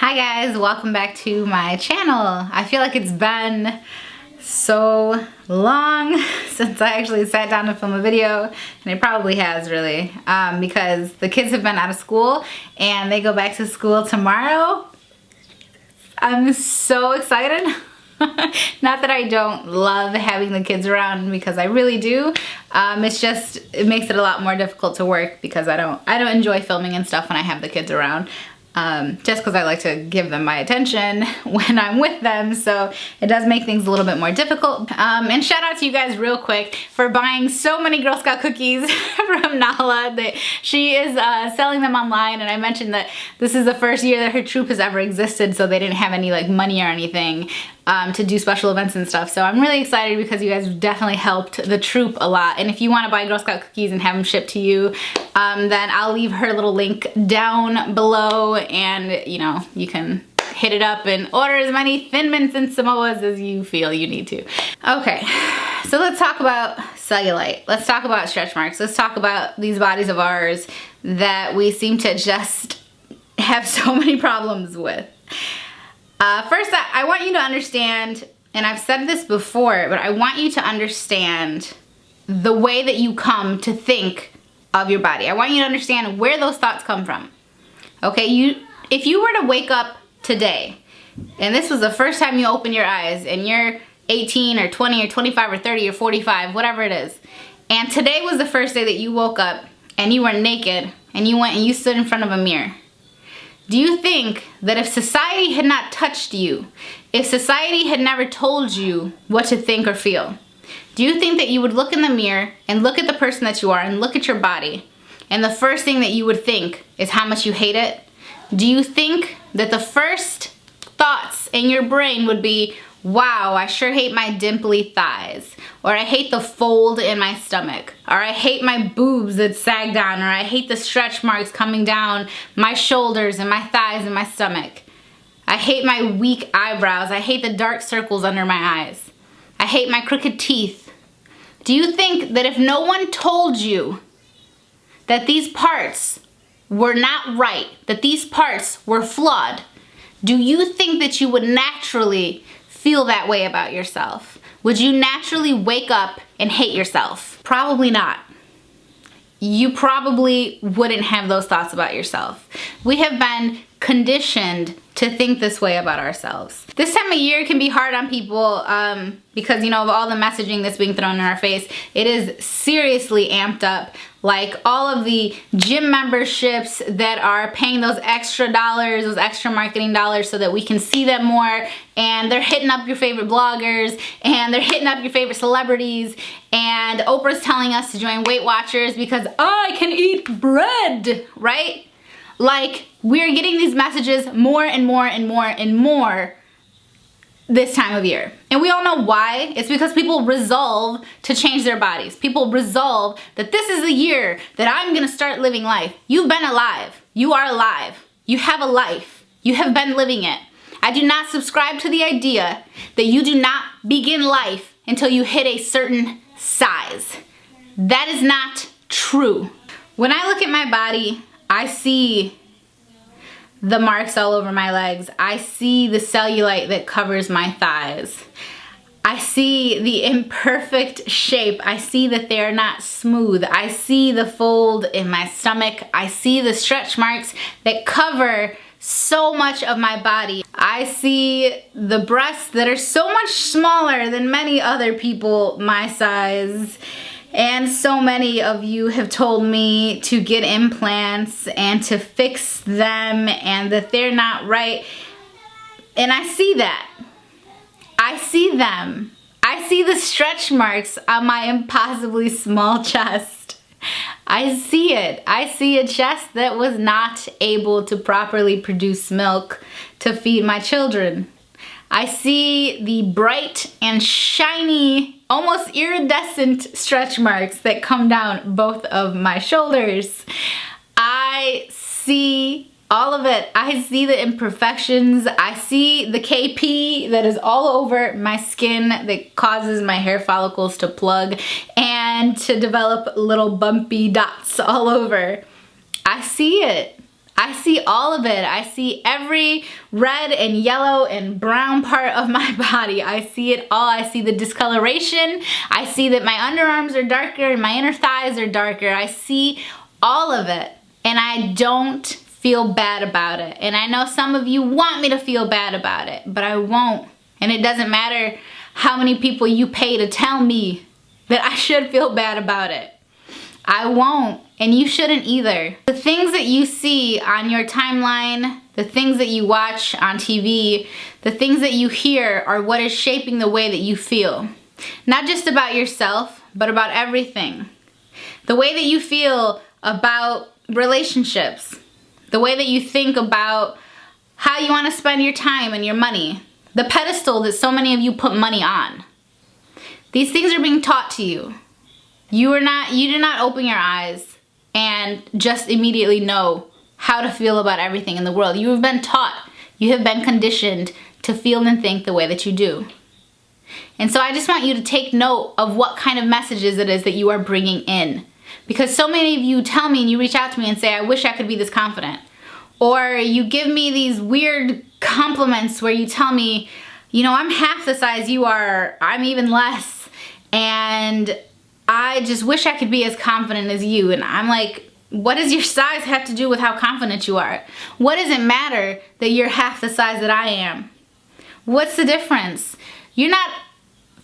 Hi guys, welcome back to my channel. I feel like it's been so long since I actually sat down to film a video, and it probably has really, because the kids have been out of school and they go back to school tomorrow. I'm so excited. Not that I don't love having the kids around, because I really do. It's just, it makes it a lot more difficult to work because I don't enjoy filming and stuff when I have the kids around. Just because I like to give them my attention when I'm with them, so it does make things a little bit more difficult. And shout out to you guys real quick for buying so many Girl Scout cookies from Nala. That she is selling them online, and I mentioned that this is the first year that her troop has ever existed, so they didn't have any like money or anything to do special events and stuff. So I'm really excited because you guys definitely helped the troop a lot. And if you want to buy Girl Scout cookies and have them shipped to you, then I'll leave her little link down below, and you know, you can hit it up and order as many Thin Mints and Samoas as you feel you need to. Okay, so let's talk about cellulite. Let's talk about stretch marks. Let's talk about these bodies of ours that we seem to just have so many problems with. First, I want you to understand, and I've said this before, but I want you to understand the way that you come to think of your body. I want you to understand where those thoughts come from. Okay, if you were to wake up today, and this was the first time you open your eyes, and you're 18 or 20 or 25 or 30 or 45, whatever it is, and today was the first day that you woke up and you were naked and you went and you stood in front of a mirror, do you think that if society had not touched you, if society had never told you what to think or feel, do you think that you would look in the mirror and look at the person that you are and look at your body, and the first thing that you would think is how much you hate it? Do you think that the first thoughts in your brain would be, wow, I sure hate my dimply thighs, or I hate the fold in my stomach, or I hate my boobs that sag down, or I hate the stretch marks coming down my shoulders and my thighs and my stomach. I hate my weak eyebrows. I hate the dark circles under my eyes. I hate my crooked teeth. Do you think that if no one told you that these parts were not right, that these parts were flawed, do you think that you would naturally feel that way about yourself? Would you naturally wake up and hate yourself? Probably not. You probably wouldn't have those thoughts about yourself. We have been conditioned to think this way about ourselves. This time of year can be hard on people because, you know, of all the messaging that's being thrown in our face. It is seriously amped up. Like all of the gym memberships that are paying those extra dollars, those extra marketing dollars, so that we can see them more, and they're hitting up your favorite bloggers, and they're hitting up your favorite celebrities, and Oprah's telling us to join Weight Watchers because I can eat bread, right? Like, we're getting these messages more and more and more and more this time of year. And we all know why. It's because people resolve to change their bodies. People resolve that this is the year that I'm gonna start living life. You've been alive. You are alive. You have a life. You have been living it. I do not subscribe to the idea that you do not begin life until you hit a certain size. That is not true. When I look at my body, I see the marks all over my legs. I see the cellulite that covers my thighs. I see the imperfect shape. I see that they're not smooth. I see the fold in my stomach. I see the stretch marks that cover so much of my body. I see the breasts that are so much smaller than many other people my size. And so many of you have told me to get implants and to fix them, and that they're not right. And I see that. I see them. I see the stretch marks on my impossibly small chest. I see it. I see a chest that was not able to properly produce milk to feed my children. I see the bright and shiny, almost iridescent stretch marks that come down both of my shoulders. I see all of it. I see the imperfections. I see the KP that is all over my skin that causes my hair follicles to plug and to develop little bumpy dots all over. I see it. I see all of it. I see every red and yellow and brown part of my body. I see it all. I see the discoloration. I see that my underarms are darker and my inner thighs are darker. I see all of it, and I don't feel bad about it. And I know some of you want me to feel bad about it, but I won't. And it doesn't matter how many people you pay to tell me that I should feel bad about it. I won't, and you shouldn't either. The things that you see on your timeline, the things that you watch on TV, the things that you hear are what is shaping the way that you feel. Not just about yourself, but about everything. The way that you feel about relationships, the way that you think about how you want to spend your time and your money, the pedestal that so many of you put money on. These things are being taught to you. You do not open your eyes and just immediately know how to feel about everything in the world. You have been taught, you have been conditioned to feel and think the way that you do. And so I just want you to take note of what kind of messages it is that you are bringing in. Because so many of you tell me and you reach out to me and say, I wish I could be this confident. Or you give me these weird compliments where you tell me, you know, I'm half the size you are, I'm even less. And I just wish I could be as confident as you. And I'm like, what does your size have to do with how confident you are? What does it matter that you're half the size that I am? What's the difference? You're not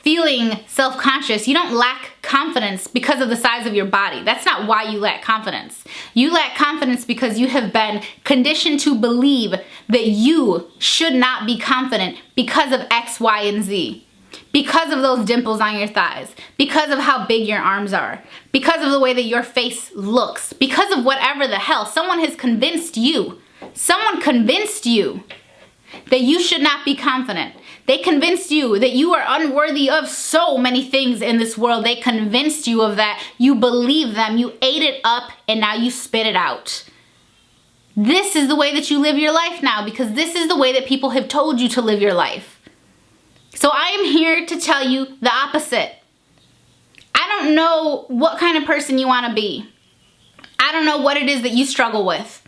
feeling self-conscious. You don't lack confidence because of the size of your body. That's not why you lack confidence. You lack confidence because you have been conditioned to believe that you should not be confident because of X, Y, and Z. Because of those dimples on your thighs, because of how big your arms are, because of the way that your face looks, because of whatever the hell, someone has convinced you, that you should not be confident. They convinced you that you are unworthy of so many things in this world. They convinced you of that. You believe them, you ate it up, and now you spit it out. This is the way that you live your life now, because this is the way that people have told you to live your life. So I am here to tell you the opposite. I don't know what kind of person you want to be. I don't know what it is that you struggle with.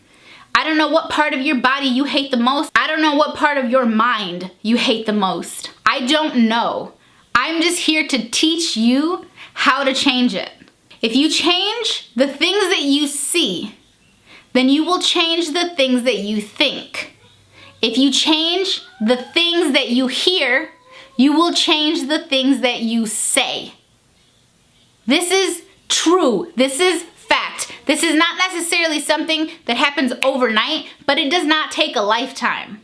I don't know what part of your body you hate the most. I don't know what part of your mind you hate the most. I don't know. I'm just here to teach you how to change it. If you change the things that you see, then you will change the things that you think. If you change the things that you hear, you will change the things that you say. This is true. This is fact. This is not necessarily something that happens overnight, but it does not take a lifetime.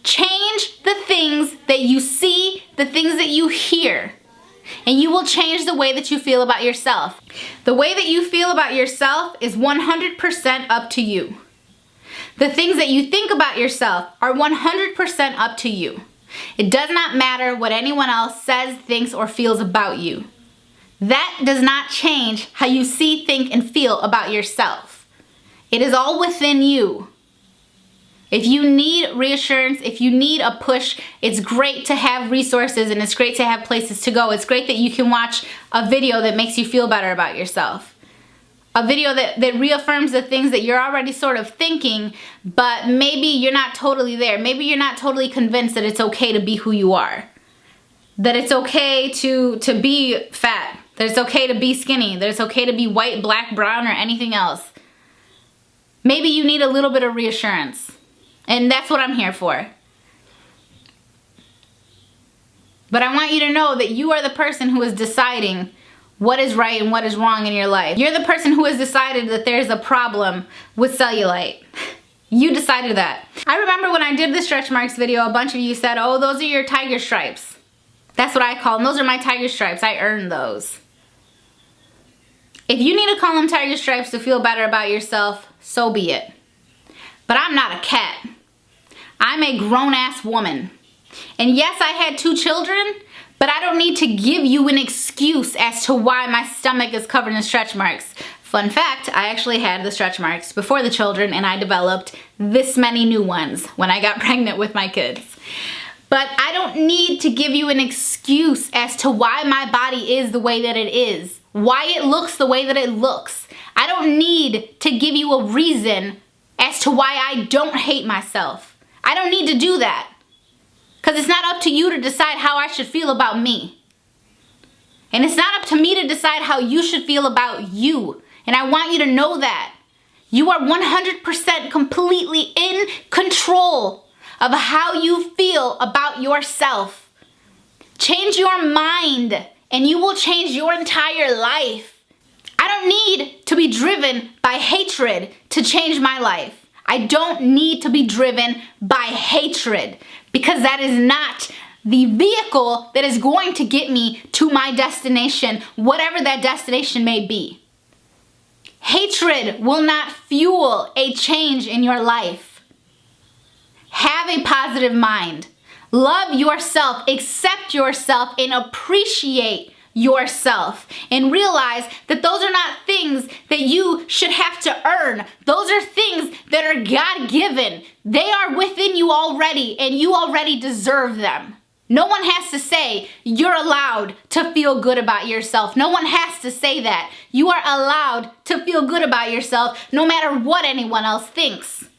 Change the things that you see, the things that you hear, and you will change the way that you feel about yourself. The way that you feel about yourself is 100% up to you. The things that you think about yourself are 100% up to you. It does not matter what anyone else says, thinks, or feels about you. That does not change how you see, think, and feel about yourself. It is all within you. If you need reassurance, if you need a push, it's great to have resources and it's great to have places to go. It's great that you can watch a video that makes you feel better about yourself. A video that reaffirms the things that you're already sort of thinking, but maybe you're not totally there. Maybe you're not totally convinced that it's okay to be who you are. That it's okay to be fat. That it's okay to be skinny. That it's okay to be white, black, brown, or anything else. Maybe you need a little bit of reassurance. And that's what I'm here for. But I want you to know that you are the person who is deciding what is right and what is wrong in your life. You're the person who has decided that there's a problem with cellulite. You decided that. I remember when I did the stretch marks video, a bunch of you said, oh, those are your tiger stripes. That's what I call them. Those are my tiger stripes. I earned those. If you need to call them tiger stripes to feel better about yourself, so be it. But I'm not a cat. I'm a grown-ass woman. And yes, I had 2 children, but I don't need to give you an excuse as to why my stomach is covered in stretch marks. Fun fact, I actually had the stretch marks before the children, and I developed this many new ones when I got pregnant with my kids. But I don't need to give you an excuse as to why my body is the way that it is, why it looks the way that it looks. I don't need to give you a reason as to why I don't hate myself. I don't need to do that. Because it's not up to you to decide how I should feel about me. And it's not up to me to decide how you should feel about you. And I want you to know that. You are 100% completely in control of how you feel about yourself. Change your mind and you will change your entire life. I don't need to be driven by hatred to change my life. I don't need to be driven by hatred because that is not the vehicle that is going to get me to my destination, whatever that destination may be. Hatred will not fuel a change in your life. Have a positive mind. Love yourself, accept yourself, and appreciate yourself. And realize that those are not things that you should have to earn. Those are things that are God-given. They are within you already, and you already deserve them. No one has to say you're allowed to feel good about yourself. No one has to say that. You are allowed to feel good about yourself no matter what anyone else thinks.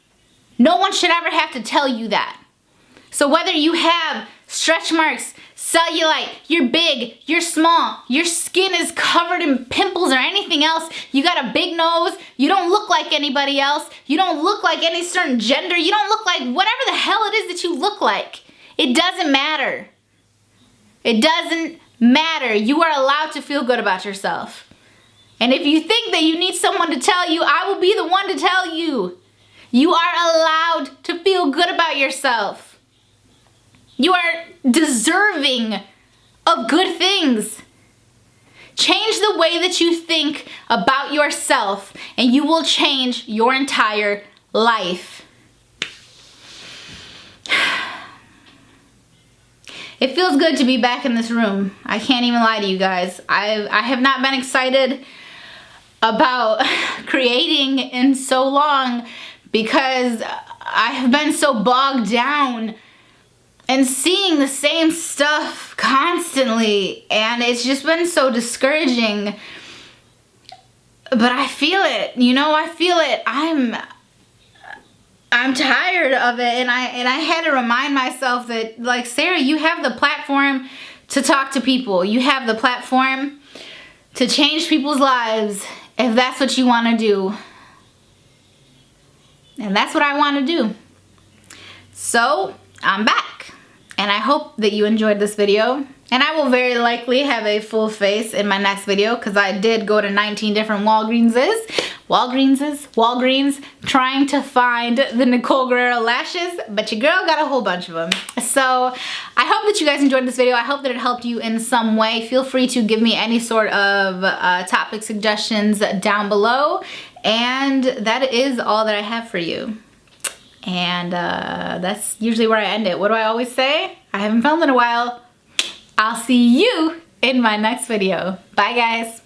No one should ever have to tell you that. So whether you have stretch marks, cellulite, you're big, you're small, your skin is covered in pimples or anything else, you got a big nose, you don't look like anybody else, you don't look like any certain gender, you don't look like whatever the hell it is that you look like. It doesn't matter. It doesn't matter. You are allowed to feel good about yourself. And if you think that you need someone to tell you, I will be the one to tell you. You are allowed to feel good about yourself. You are deserving of good things. Change the way that you think about yourself and you will change your entire life. It feels good to be back in this room. I can't even lie to you guys. I have not been excited about creating in so long because I have been so bogged down and seeing the same stuff constantly, and it's just been so discouraging. But I feel it, you know, I feel it. I'm tired of it, and I had to remind myself that, like, Sarah, you have the platform to talk to people. You have the platform to change people's lives if that's what you want to do. And that's what I want to do. So, I'm back. And I hope that you enjoyed this video. And I will very likely have a full face in my next video because I did go to 19 different Walgreens, trying to find the Nicole Guerrero lashes, but your girl got a whole bunch of them. So I hope that you guys enjoyed this video. I hope that it helped you in some way. Feel free to give me any sort of topic suggestions down below. And that is all that I have for you. And that's usually where I end it. What do I always say? I haven't filmed in a while. I'll see you in my next video. Bye, guys.